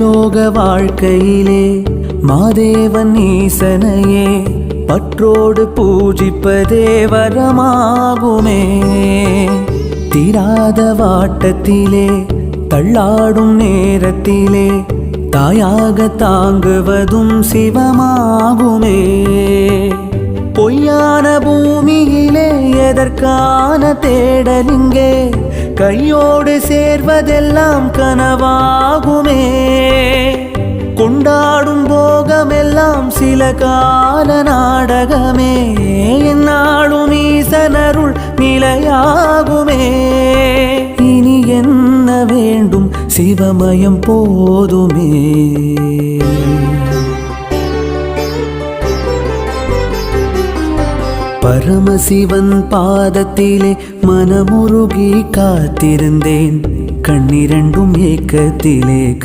பூலோக வாழ்க்கையிலே மாதேவன் ஈசனையே பற்றோடு பூஜிப்பதே வரமாகுமே. தீராத வாட்டத்திலே தள்ளாடும் நேரத்திலே தாயாக தாங்குவதும் சிவமாகுமே. பொய்யான பூமியிலே எதற்கான தேடலிங்கே கையோடு சேர்வதெல்லாம் கனவாகுமே. கொண்டாடும் போகமெல்லாம் சில கால நாடகமே. என்னாலும் ஈசனருள் நிலையாகுமே. இனி என்ன வேண்டும் சிவமயம் போதுமே. பரமசிவன் பாதத்திலே மனமுருகி காத்திருந்தேன். கண்ணிரண்டும் ஏக்கத்திலே